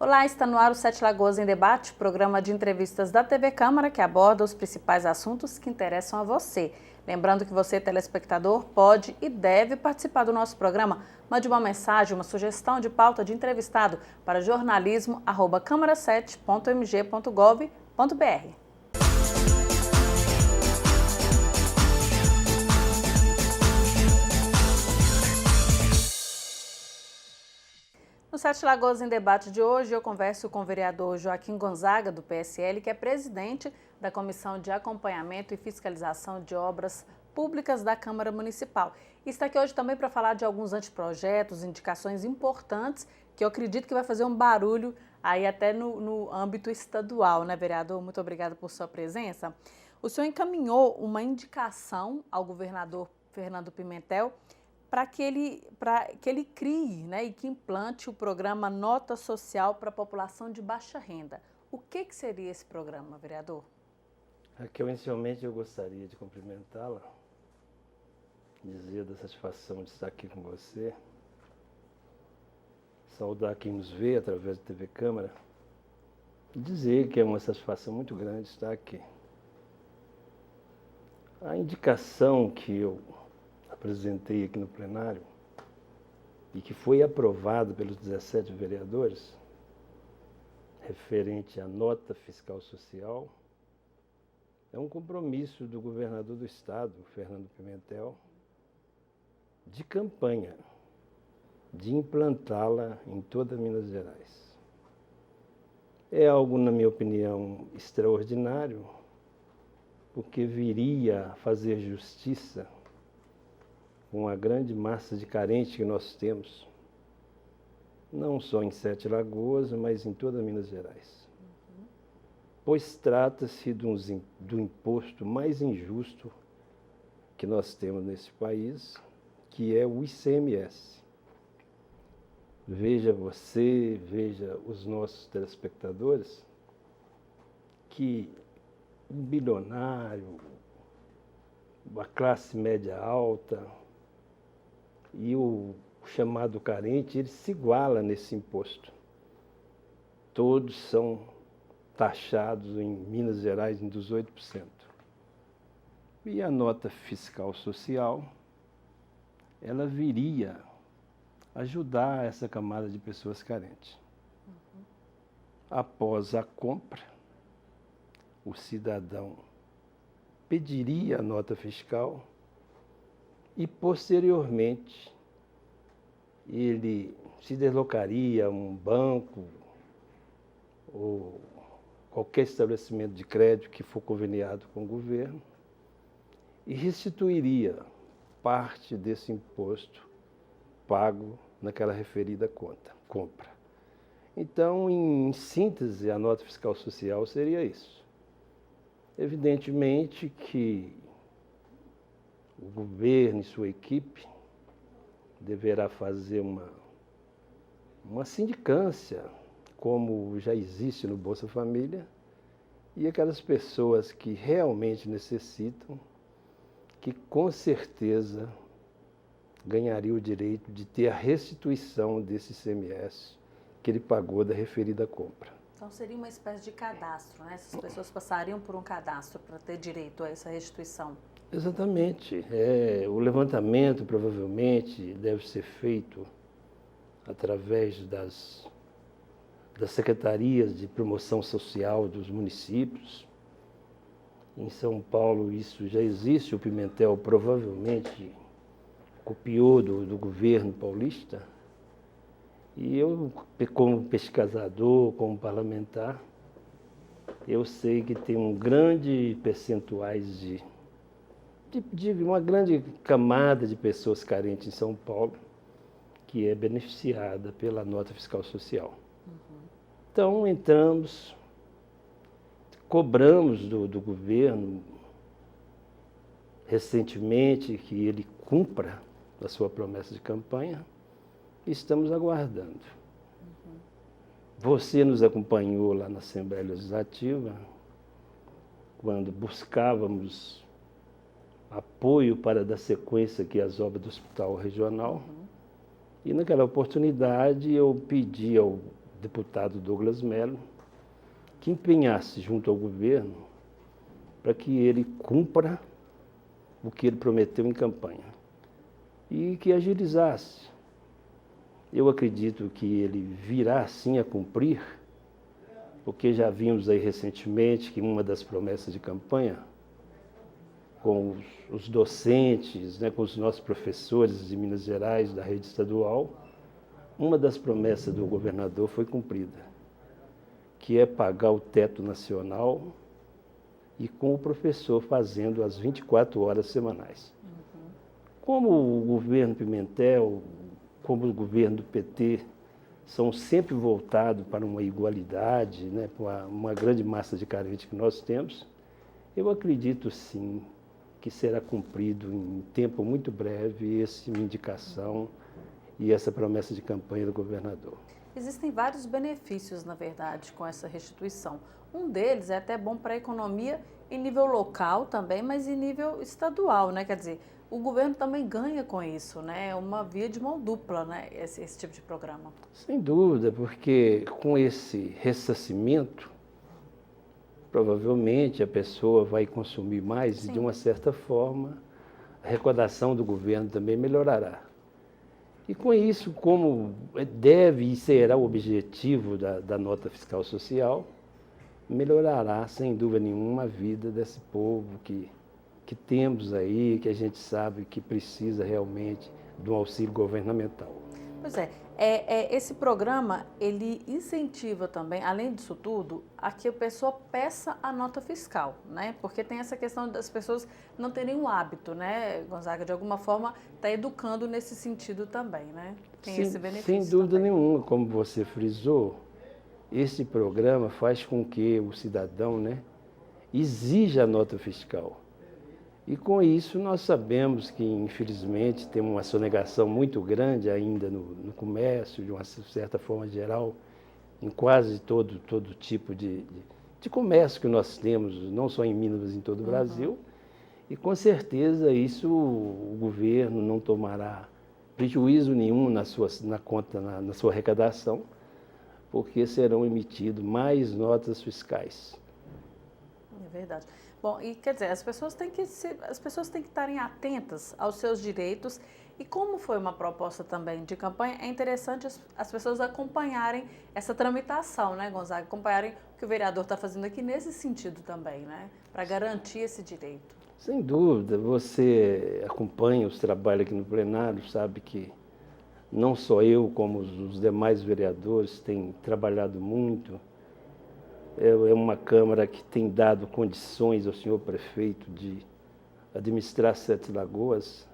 Olá, está no ar o Sete Lagoas em Debate, programa de entrevistas da TV Câmara que aborda os principais assuntos que interessam a você. Lembrando que você, telespectador, pode e deve participar do nosso programa. Mande uma mensagem, uma sugestão de pauta de entrevistado para jornalismo@câmara7.mg.gov.br. No Sete Lagoas em Debate de hoje, eu converso com o vereador Joaquim Gonzaga, do PSL, que é presidente da Comissão de Acompanhamento e Fiscalização de Obras Públicas da Câmara Municipal. E está aqui hoje também para falar de alguns anteprojetos, indicações importantes, que eu acredito que vai fazer um barulho aí até no âmbito estadual, né, vereador? Muito obrigada por sua presença. O senhor encaminhou uma indicação ao governador Fernando Pimentel para que ele crie, né, e que implante o programa Nota Social para a população de baixa renda. O que seria esse programa, vereador? Raquel, inicialmente eu gostaria de cumprimentá-la, dizer da satisfação de estar aqui com você, saudar quem nos vê através da TV Câmara e dizer que é uma satisfação muito grande estar aqui. A indicação que eu apresentei aqui no plenário e que foi aprovada pelos 17 vereadores, referente à nota fiscal social, é um compromisso do governador do estado, Fernando Pimentel, de campanha, de implantá-la em toda Minas Gerais. É algo, na minha opinião, extraordinário, porque viria a fazer justiça com a grande massa de carentes que nós temos, não só em Sete Lagoas, mas em toda Minas Gerais. Pois trata-se do imposto mais injusto que nós temos nesse país, que é o ICMS. Veja você, veja os nossos telespectadores, que um bilionário, a classe média alta e o chamado carente, ele se iguala nesse imposto. Todos são taxados em Minas Gerais em 18%. E a nota fiscal social, ela viria ajudar essa camada de pessoas carentes. Após a compra, o cidadão pediria a nota fiscal e, posteriormente, ele se deslocaria a um banco ou qualquer estabelecimento de crédito que for conveniado com o governo e restituiria parte desse imposto pago naquela referida compra. Então, em síntese, a nota fiscal social seria isso. Evidentemente que o governo e sua equipe deverá fazer uma sindicância, como já existe no Bolsa Família, e aquelas pessoas que realmente necessitam, que com certeza ganhariam o direito de ter a restituição desse ICMS que ele pagou da referida compra. Então seria uma espécie de cadastro, né? Essas pessoas passariam por um cadastro para ter direito a essa restituição. Exatamente. O levantamento provavelmente deve ser feito através das secretarias de promoção social dos municípios. Em São Paulo isso já existe, o Pimentel provavelmente copiou do governo paulista. E eu, como pesquisador, como parlamentar, eu sei que tem um grande percentuais de uma grande camada de pessoas carentes em São Paulo que é beneficiada pela nota fiscal social. Então, entramos, cobramos do governo recentemente que ele cumpra a sua promessa de campanha e estamos aguardando. Você nos acompanhou lá na Assembleia Legislativa, quando buscávamos apoio para dar sequência aqui às obras do Hospital Regional. E naquela oportunidade eu pedi ao deputado Douglas Mello, que empenhasse junto ao governo para que ele cumpra o que ele prometeu em campanha e que agilizasse. Eu acredito que ele virá sim a cumprir, porque já vimos aí recentemente que uma das promessas de campanha, com os docentes, né, com os nossos professores de Minas Gerais, da rede estadual, uma das promessas do governador foi cumprida, que é pagar o teto nacional e com o professor fazendo as 24 horas semanais. Como o governo Pimentel, como o governo do PT, são sempre voltados para uma igualdade, né, para uma grande massa de carentes que nós temos, eu acredito sim que será cumprido em tempo muito breve essa indicação e essa promessa de campanha do governador. Existem vários benefícios, na verdade, com essa restituição. Um deles é até bom para a economia em nível local também, mas em nível estadual, né? Quer dizer, o governo também ganha com isso, né? É uma via de mão dupla, né? Esse tipo de programa. Sem dúvida, porque com esse ressarcimento, provavelmente a pessoa vai consumir mais. Sim. E de uma certa forma a arrecadação do governo também melhorará. E com isso, como deve e será o objetivo da nota fiscal social, melhorará sem dúvida nenhuma a vida desse povo que temos aí, que a gente sabe que precisa realmente de um auxílio governamental. Pois é, esse programa, ele incentiva também, além disso tudo, a que a pessoa peça a nota fiscal, né? Porque tem essa questão das pessoas não terem o hábito, né, Gonzaga? De alguma forma, está educando nesse sentido também, né? Tem esse benefício. Sem dúvida também. nenhuma, como você frisou, esse programa faz com que o cidadão, né, exija a nota fiscal. E com isso nós sabemos que, infelizmente, tem uma sonegação muito grande ainda no comércio, de uma certa forma geral, em quase todo tipo de comércio que nós temos, não só em Minas, mas em todo o Brasil. E com certeza isso o governo não tomará prejuízo nenhum na sua arrecadação, porque serão emitidas mais notas fiscais. É verdade. Bom, e quer dizer, as pessoas têm que estarem atentas aos seus direitos e como foi uma proposta também de campanha, é interessante as pessoas acompanharem essa tramitação, né, Gonzaga? Acompanharem o que o vereador está fazendo aqui nesse sentido também, né? Para garantir esse direito. Sem dúvida, você acompanha os trabalhos aqui no plenário, sabe que não só eu, como os demais vereadores têm trabalhado muito. É uma Câmara que tem dado condições ao senhor prefeito de administrar Sete Lagoas.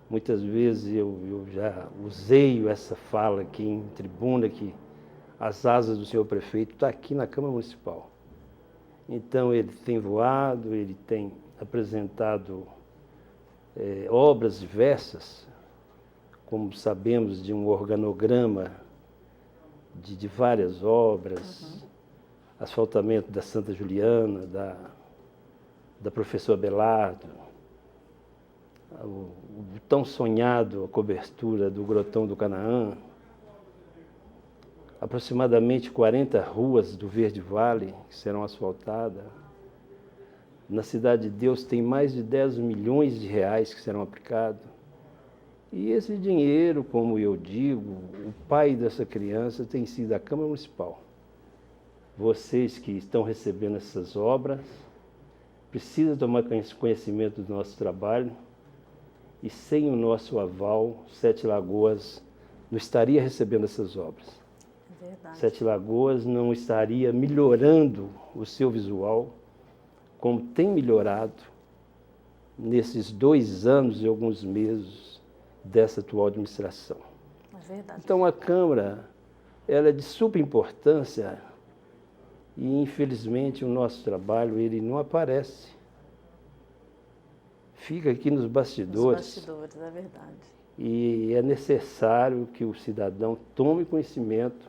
Muitas vezes eu já usei essa fala aqui em tribuna, que as asas do senhor prefeito estão aqui na Câmara Municipal. Então ele tem voado, ele tem apresentado obras diversas, como sabemos de um organograma de várias obras. Asfaltamento da Santa Juliana, da Professor Abelardo, o tão sonhado a cobertura do Grotão do Canaã, aproximadamente 40 ruas do Verde Vale que serão asfaltadas. Na Cidade de Deus tem mais de 10 milhões de reais que serão aplicados. E esse dinheiro, como eu digo, o pai dessa criança tem sido a Câmara Municipal. Vocês que estão recebendo essas obras precisam tomar conhecimento do nosso trabalho e sem o nosso aval, Sete Lagoas não estaria recebendo essas obras. É verdade. Sete Lagoas não estaria melhorando o seu visual como tem melhorado nesses 2 anos e alguns meses dessa atual administração. É verdade. Então a Câmara ela é de super importância. E, infelizmente, o nosso trabalho ele não aparece. Fica aqui nos bastidores. Nos bastidores, é verdade. E é necessário que o cidadão tome conhecimento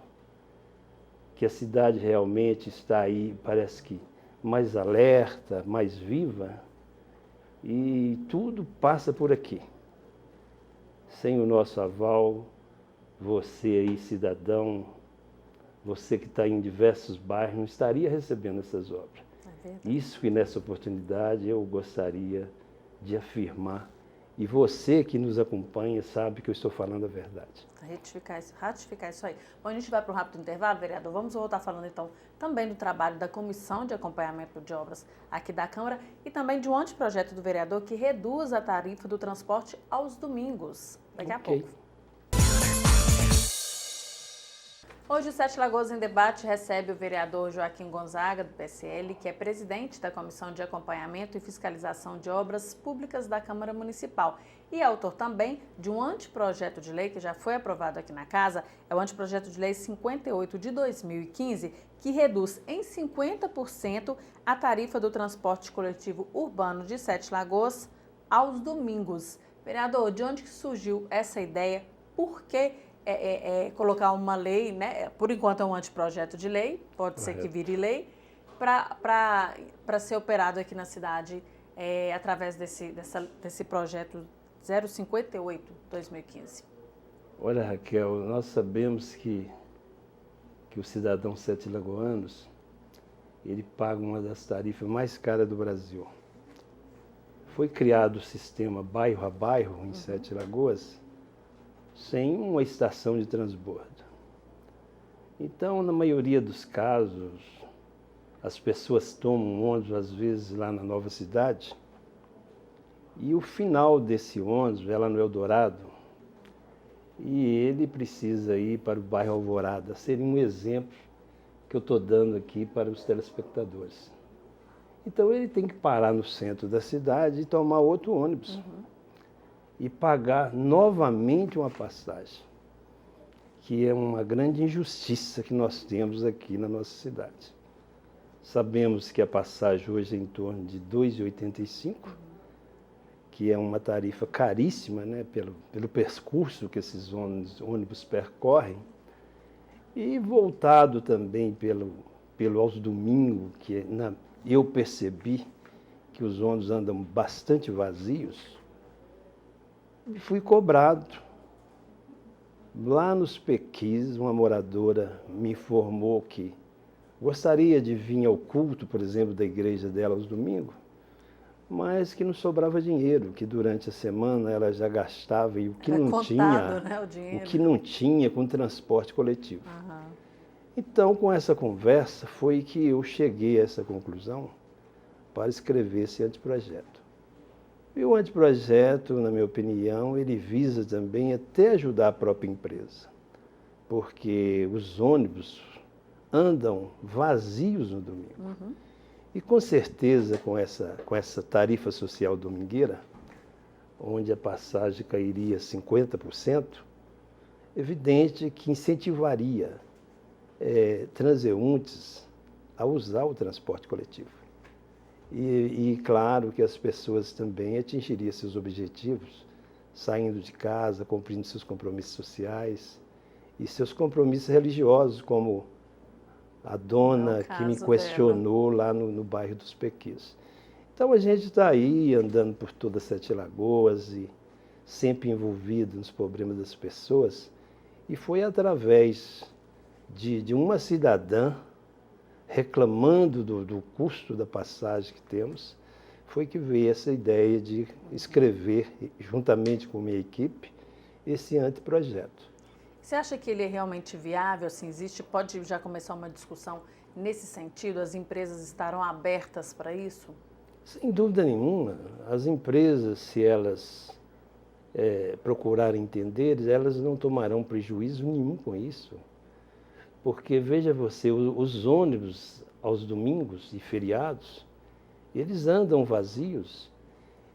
que a cidade realmente está aí, parece que mais alerta, mais viva, e tudo passa por aqui. Sem o nosso aval, você aí, cidadão, você que está em diversos bairros não estaria recebendo essas obras. Isso que nessa oportunidade eu gostaria de afirmar. E você que nos acompanha sabe que eu estou falando a verdade. Ratificar isso aí. Bom, a gente vai para um rápido intervalo, vereador. Vamos voltar falando então também do trabalho da Comissão de Acompanhamento de Obras aqui da Câmara e também de um anteprojeto do vereador que reduz a tarifa do transporte aos domingos. Daqui a pouco. Hoje o Sete Lagoas em Debate recebe o vereador Joaquim Gonzaga, do PSL, que é presidente da Comissão de Acompanhamento e Fiscalização de Obras Públicas da Câmara Municipal e é autor também de um anteprojeto de lei que já foi aprovado aqui na Casa, é o anteprojeto de lei 58 de 2015, que reduz em 50% a tarifa do transporte coletivo urbano de Sete Lagoas aos domingos. Vereador, de onde surgiu essa ideia? Por que colocar uma lei, né? Por enquanto é um anteprojeto de lei, pode ser que vire lei, para ser operado aqui na cidade através desse projeto 058-2015. Olha, Raquel, nós sabemos que o cidadão sete-lagoanos, ele paga uma das tarifas mais caras do Brasil. Foi criado o sistema bairro a bairro em Sete Lagoas, sem uma estação de transbordo. Então, na maioria dos casos, as pessoas tomam ônibus, às vezes, lá na Nova Cidade, e o final desse ônibus é lá no Eldorado, e ele precisa ir para o bairro Alvorada. Seria um exemplo que eu estou dando aqui para os telespectadores. Então, ele tem que parar no centro da cidade e tomar outro ônibus. E pagar novamente uma passagem, que é uma grande injustiça que nós temos aqui na nossa cidade. Sabemos que a passagem hoje é em torno de R$ 2,85, que é uma tarifa caríssima, né, pelo percurso que esses ônibus percorrem, e voltado também aos domingos, que eu percebi que os ônibus andam bastante vazios. Fui cobrado. Lá nos Pequis, uma moradora me informou que gostaria de vir ao culto, por exemplo, da igreja dela aos domingos, mas que não sobrava dinheiro, que durante a semana ela já gastava e o que não tinha, né, o que não tinha com transporte coletivo. Então, com essa conversa, foi que eu cheguei a essa conclusão para escrever esse anteprojeto. E o anteprojeto, na minha opinião, ele visa também até ajudar a própria empresa, porque os ônibus andam vazios no domingo. E com certeza, com essa tarifa social domingueira, onde a passagem cairia 50%, evidente que incentivaria transeuntes a usar o transporte coletivo. E claro que as pessoas também atingiriam seus objetivos, saindo de casa, cumprindo seus compromissos sociais e seus compromissos religiosos, como a dona que me questionou lá no bairro dos Pequis. Então a gente está aí andando por toda Sete Lagoas e sempre envolvido nos problemas das pessoas, e foi através de uma cidadã reclamando do custo da passagem que temos, foi que veio essa ideia de escrever, juntamente com a minha equipe, esse anteprojeto. Você acha que ele é realmente viável? Assim, pode já começar uma discussão nesse sentido? As empresas estarão abertas para isso? Sem dúvida nenhuma. As empresas, se elas procurarem entender, elas não tomarão prejuízo nenhum com isso. Porque, veja você, os ônibus aos domingos e feriados, eles andam vazios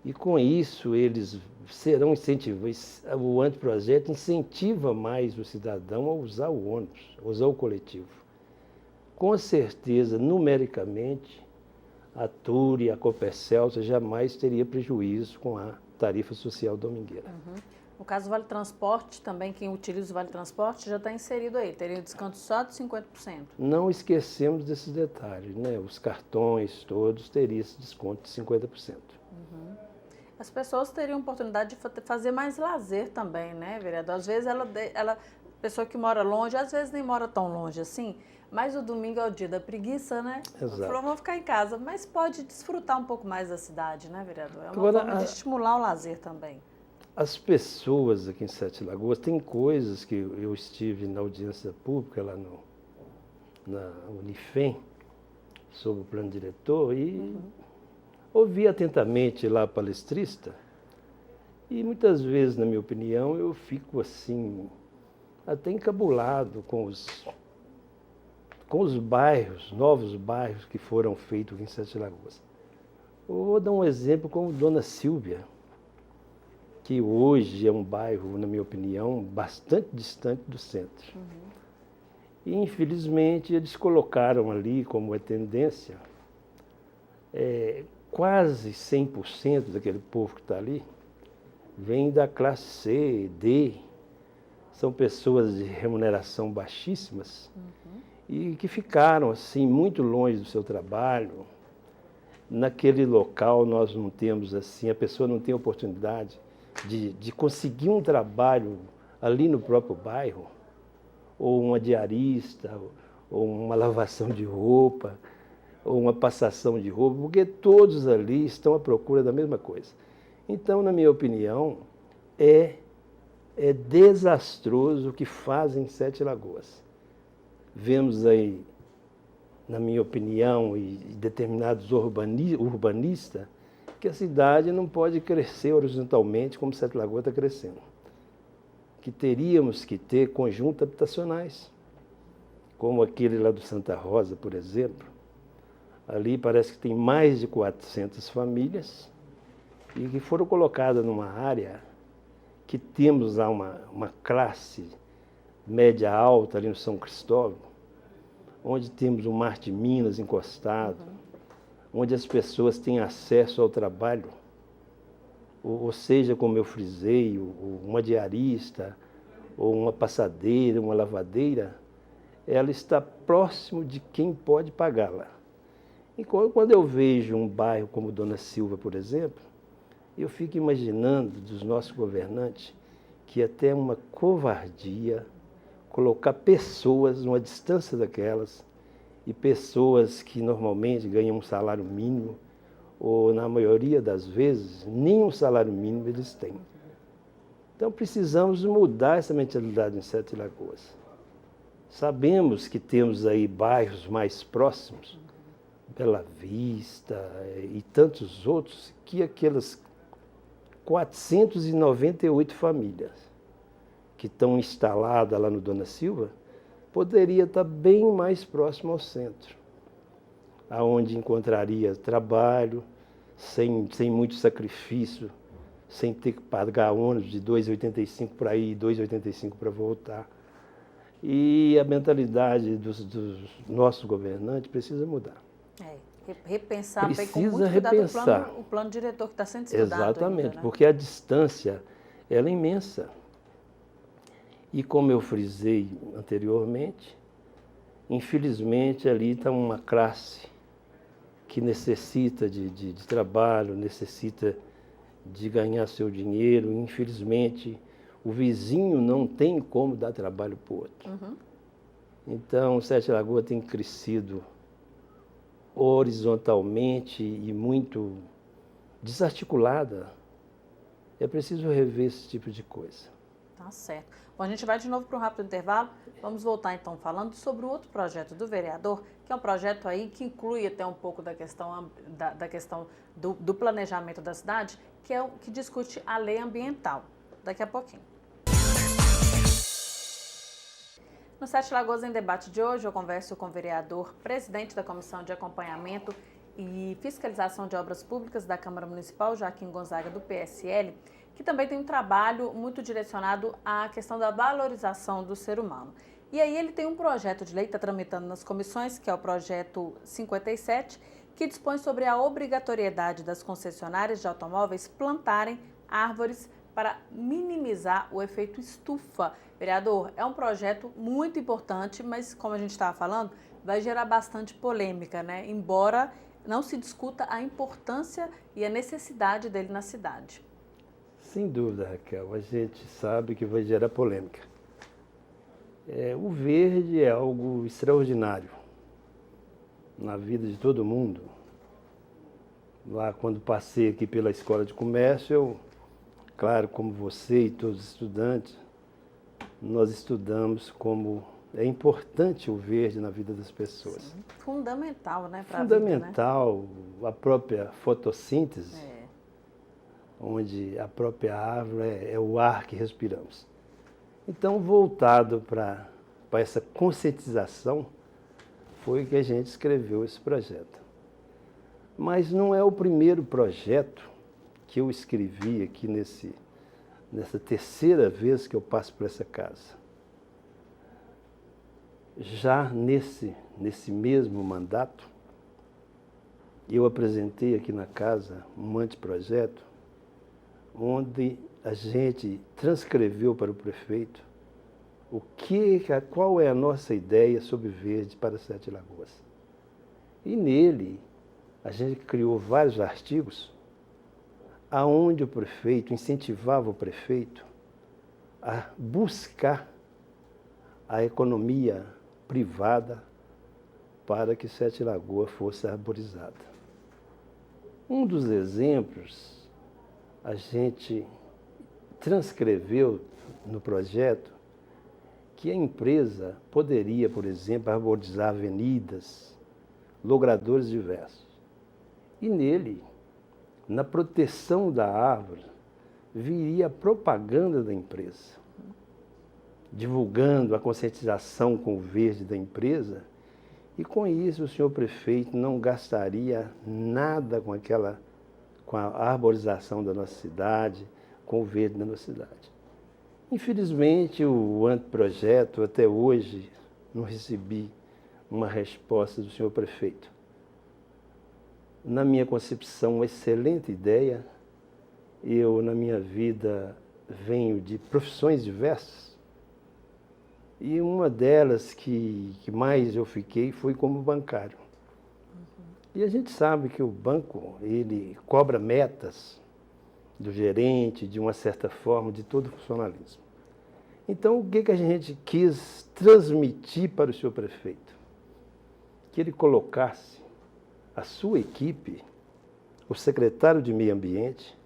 e com isso eles serão incentivados. O anteprojeto incentiva mais o cidadão a usar o ônibus, a usar o coletivo. Com certeza, numericamente, a TUR e a Copercelsa jamais teria prejuízo com a tarifa social domingueira. No caso do Vale Transporte, também quem utiliza o Vale Transporte já está inserido aí, teria um desconto só de 50%. Não esquecemos desses detalhes, né? Os cartões todos teriam esse desconto de 50%. As pessoas teriam oportunidade de fazer mais lazer também, né, vereador? Às vezes ela Pessoa que mora longe, às vezes nem mora tão longe assim, mas o domingo é o dia da preguiça, né? Exato. Falou, vamos ficar em casa, mas pode desfrutar um pouco mais da cidade, né, vereador? É uma Agora, forma de estimular o lazer também. As pessoas aqui em Sete Lagoas, tem coisas que eu estive na audiência pública lá na Unifem, sobre o plano diretor, e ouvi atentamente lá a palestrista, e muitas vezes, na minha opinião, eu fico assim, até encabulado com os bairros, novos bairros que foram feitos aqui em Sete Lagoas. Eu vou dar um exemplo como Dona Silvia, que hoje é um bairro, na minha opinião, bastante distante do centro. E, infelizmente, eles colocaram ali, como é tendência, quase 100% daquele povo que está ali vem da classe C, D. São pessoas de remuneração baixíssimas e que ficaram, assim, muito longe do seu trabalho. Naquele local nós não temos, assim, a pessoa não tem oportunidade de conseguir um trabalho ali no próprio bairro, ou uma diarista, ou uma lavação de roupa, ou uma passação de roupa, porque todos ali estão à procura da mesma coisa. Então, na minha opinião, é desastroso o que fazem em Sete Lagoas. Vemos aí, na minha opinião, e determinados urbanistas, que a cidade não pode crescer horizontalmente como Sete Lagoas está crescendo. Que teríamos que ter conjuntos habitacionais, como aquele lá do Santa Rosa, por exemplo. Ali parece que tem mais de 400 famílias e que foram colocadas numa área que temos lá uma classe média alta ali no São Cristóvão, onde temos o Mar de Minas encostado, onde as pessoas têm acesso ao trabalho, ou seja, como eu frisei, uma diarista, ou uma passadeira, uma lavadeira, ela está próximo de quem pode pagá-la. E quando eu vejo um bairro como Dona Silva, por exemplo, eu fico imaginando dos nossos governantes que até uma covardia colocar pessoas numa distância daquelas, e pessoas que normalmente ganham um salário mínimo, ou na maioria das vezes, nem um salário mínimo eles têm. Então precisamos mudar essa mentalidade em Sete Lagoas. Sabemos que temos aí bairros mais próximos, Bela Vista e tantos outros, que aquelas 498 famílias que estão instaladas lá no Dona Silva, poderia estar bem mais próximo ao centro, aonde encontraria trabalho, sem muito sacrifício, sem ter que pagar ônibus de R$ 2,85 para ir e R$ 2,85 para voltar. E a mentalidade dos nossos governantes precisa mudar. Repensar bem com Precisa muito cuidado repensar. o plano diretor que está sendo estudado. Exatamente, ainda, né? porque a distância ela é imensa. E como eu frisei anteriormente, infelizmente ali está uma classe que necessita de trabalho, necessita de ganhar seu dinheiro. Infelizmente, o vizinho não tem como dar trabalho para o outro. Então, Sete Lagoas tem crescido horizontalmente e muito desarticulada. É preciso rever esse tipo de coisa. Tá certo. Bom, a gente vai de novo para um rápido intervalo. Vamos voltar então falando sobre o outro projeto do vereador, que é um projeto aí que inclui até um pouco da questão, do planejamento da cidade, que é o que discute a lei ambiental. Daqui a pouquinho. No Sete Lagoas em Debate de hoje, eu converso com o vereador, presidente da Comissão de Acompanhamento e Fiscalização de Obras Públicas da Câmara Municipal, Joaquim Gonzaga, do PSL, que também tem um trabalho muito direcionado à questão da valorização do ser humano. E aí ele tem um projeto de lei que está tramitando nas comissões, que é o projeto 57, que dispõe sobre a obrigatoriedade das concessionárias de automóveis plantarem árvores para minimizar o efeito estufa. Vereador, é um projeto muito importante, mas como a gente estava falando, vai gerar bastante polêmica, né? Embora não se discuta a importância e a necessidade dele na cidade. Sem dúvida, Raquel, a gente sabe que vai gerar polêmica. O verde é algo extraordinário na vida de todo mundo. Lá, quando passei aqui pela Escola de Comércio, eu, claro, como você e todos os estudantes, nós estudamos como é importante o verde na vida das pessoas. Sim. Fundamental, né? Fundamental, vida, né? A própria fotossíntese, onde a própria árvore é o ar que respiramos. Então, voltado para essa conscientização, foi que a gente escreveu esse projeto. Mas não é o primeiro projeto que eu escrevi aqui nessa terceira vez que eu passo por essa casa. Já nesse mesmo mandato, eu apresentei aqui na casa um anteprojeto, onde a gente transcreveu para o prefeito qual é a nossa ideia sobre verde para Sete Lagoas. E nele, a gente criou vários artigos aonde o prefeito incentivava o prefeito a buscar a economia privada para que Sete Lagoas fosse arborizada. Um dos exemplos, a gente transcreveu no projeto que a empresa poderia, por exemplo, arborizar avenidas, logradouros diversos. E nele, na proteção da árvore, viria a propaganda da empresa, divulgando a conscientização com o verde da empresa, e com isso o senhor prefeito não gastaria nada com a arborização da nossa cidade, com o verde da nossa cidade. Infelizmente, o anteprojeto, até hoje, não recebi uma resposta do senhor prefeito. Na minha concepção, uma excelente ideia. Eu, na minha vida, venho de profissões diversas. E uma delas que mais eu fiquei foi como bancário. E a gente sabe que o banco, ele cobra metas do gerente, de uma certa forma, de todo o funcionalismo. Então, o que a gente quis transmitir para o senhor prefeito? Que ele colocasse a sua equipe, o secretário de Meio Ambiente,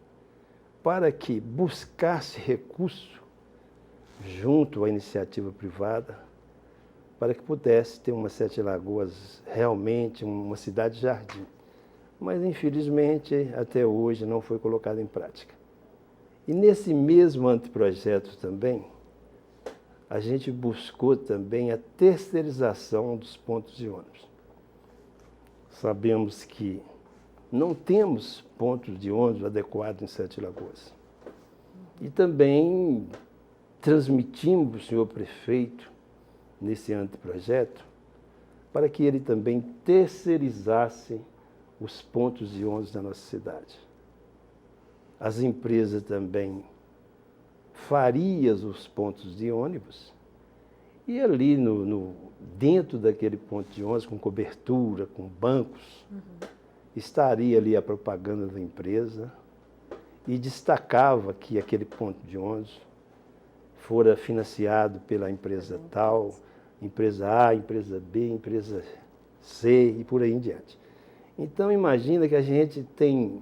para que buscasse recurso junto à iniciativa privada, para que pudesse ter uma Sete Lagoas realmente uma cidade-jardim. Mas, infelizmente, até hoje não foi colocado em prática. E nesse mesmo anteprojeto também, a gente buscou também a terceirização dos pontos de ônibus. Sabemos que não temos pontos de ônibus adequados em Sete Lagoas. E também transmitimos para o senhor prefeito, nesse anteprojeto, para que ele também terceirizasse os pontos de ônibus da nossa cidade. As empresas também fariam os pontos de ônibus e ali dentro daquele ponto de ônibus, com cobertura, com bancos, estaria ali a propaganda da empresa e destacava que aquele ponto de ônibus fora financiado pela empresa tal, empresa A, empresa B, empresa C e por aí em diante. Então, imagina que a gente tem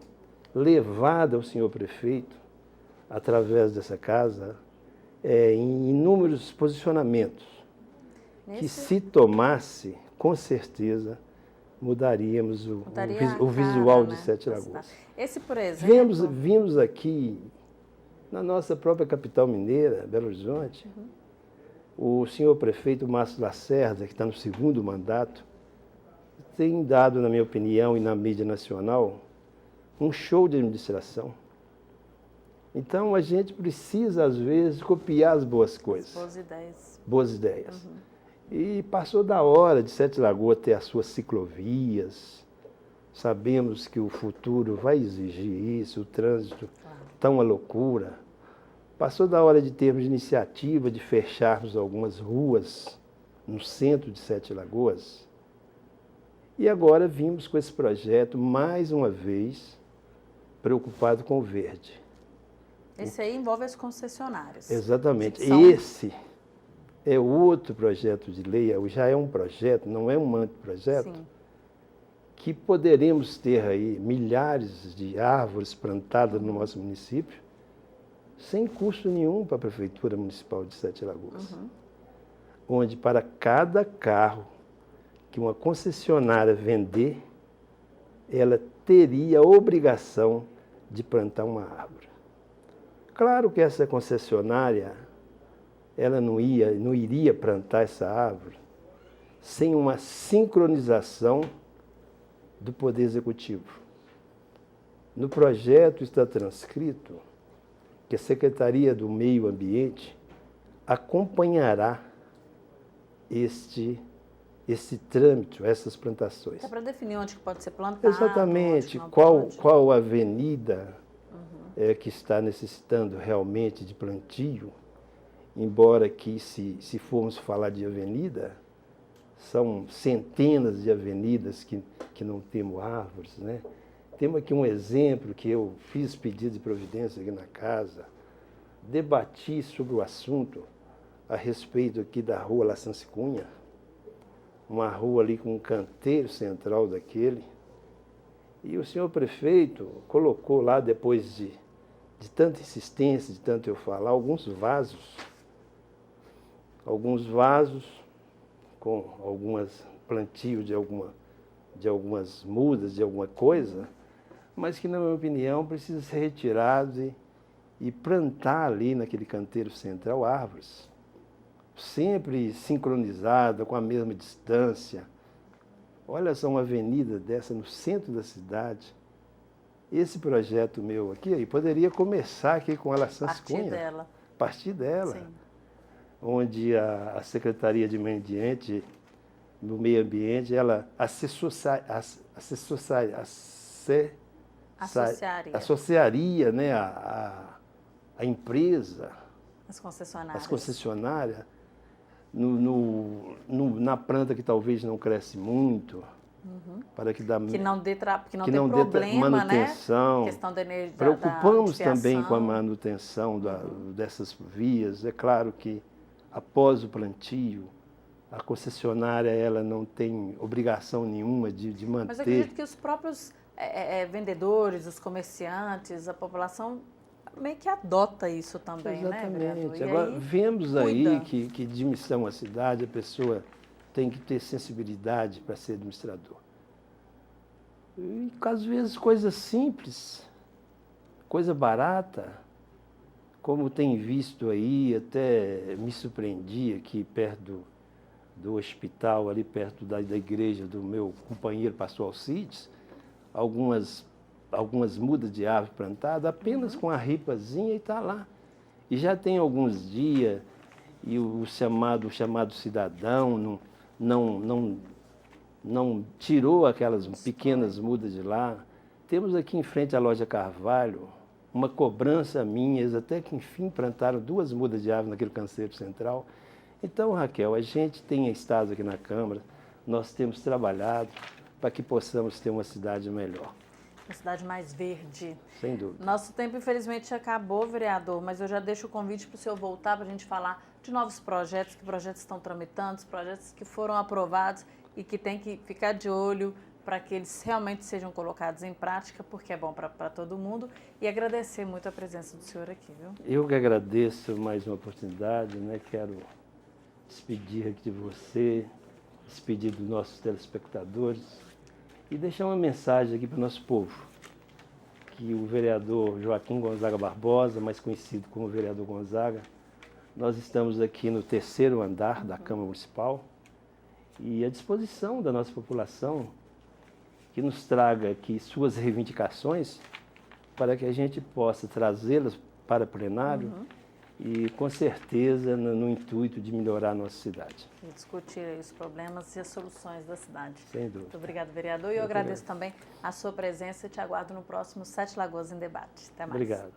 levado ao senhor prefeito, através dessa casa, em inúmeros posicionamentos, que se tomasse, com certeza, mudaríamos o visual de Sete Lagoas. Esse, por exemplo... Vimos aqui, na nossa própria capital mineira, Belo Horizonte, o senhor prefeito Márcio Lacerda, que está no segundo mandato, tem dado, na minha opinião e na mídia nacional, um show de administração. Então, a gente precisa, às vezes, copiar as boas coisas. Boas ideias. Boas ideias. E passou da hora de Sete Lagoas ter as suas ciclovias. Sabemos que o futuro vai exigir isso, o trânsito está uma loucura. Passou da hora de termos iniciativa de fecharmos algumas ruas no centro de Sete Lagoas. E agora vimos com esse projeto, mais uma vez, preocupado com o verde. Esse aí envolve as concessionárias. Exatamente. é outro projeto de lei, já é um projeto, não é um anteprojeto, Sim. que poderemos ter aí milhares de árvores plantadas no nosso município, sem custo nenhum para a Prefeitura Municipal de Sete Lagoas. Onde para cada carro que uma concessionária vender, ela teria a obrigação de plantar uma árvore. Claro que essa concessionária, ela não iria plantar essa árvore sem uma sincronização do Poder Executivo. No projeto está transcrito que a Secretaria do Meio Ambiente acompanhará este trâmite, essas plantações. É para definir onde que pode ser plantado. Exatamente, onde qual avenida que está necessitando realmente de plantio, embora que se formos falar de avenida, são centenas de avenidas que não temos árvores, né? Temos aqui um exemplo que eu fiz pedido de providência aqui na casa, debati sobre o assunto a respeito aqui da rua Laçance Cunha, uma rua ali com um canteiro central daquele, e o senhor prefeito colocou lá, depois de tanta insistência, de tanto eu falar, alguns vasos com algumas plantios de algumas mudas, de alguma coisa, mas que, na minha opinião, precisa ser retirado e plantar ali naquele canteiro central árvores, sempre sincronizada, com a mesma distância. Olha só, uma avenida dessa no centro da cidade. Esse projeto meu aqui poderia começar aqui com a Laçance Cunha. Partir dela. Sim. Onde a Secretaria de Meio Ambiente, no Meio Ambiente, ela associaria, né, a empresa, as concessionárias, na planta que talvez não cresce muito, para que não dê problema, manutenção, né? Questão da energia. Preocupamos também com a manutenção dessas vias. É claro que após o plantio, a concessionária ela não tem obrigação nenhuma de manter. Mas eu acredito que os próprios vendedores, os comerciantes, a população meio que adota isso também, exatamente, né, vereador? Agora, vemos aí que de missão à cidade a pessoa tem que ter sensibilidade para ser administrador. E às vezes coisas simples, coisa barata, como tem visto aí, até me surpreendi aqui perto do hospital, ali perto da igreja do meu companheiro pastor Alcides, algumas mudas de árvore plantadas, apenas com a ripazinha, e está lá. E já tem alguns dias, e o chamado cidadão não tirou aquelas pequenas mudas de lá. Temos aqui em frente à loja Carvalho uma cobrança minha, eles até que enfim plantaram 2 mudas de árvore naquele canteiro central. Então, Raquel, a gente tem estado aqui na Câmara, nós temos trabalhado para que possamos ter uma cidade melhor. Uma cidade mais verde. Sem dúvida. Nosso tempo, infelizmente, acabou, vereador, mas eu já deixo o convite para o senhor voltar para a gente falar de novos projetos, que projetos estão tramitando, os projetos que foram aprovados e que tem que ficar de olho para que eles realmente sejam colocados em prática, porque é bom para todo mundo. E agradecer muito a presença do senhor aqui, viu? Eu que agradeço mais uma oportunidade, né? Quero despedir aqui de você, despedir dos nossos telespectadores e deixar uma mensagem aqui para o nosso povo, que o vereador Joaquim Gonzaga Barbosa, mais conhecido como vereador Gonzaga, nós estamos aqui no 3º andar da Câmara Municipal e à disposição da nossa população, que nos traga aqui suas reivindicações para que a gente possa trazê-las para plenário e, com certeza, no intuito de melhorar a nossa cidade. E discutir os problemas e as soluções da cidade. Sem dúvida. Muito obrigado, vereador. E eu agradeço também a sua presença e te aguardo no próximo Sete Lagoas em Debate. Até mais. Obrigado.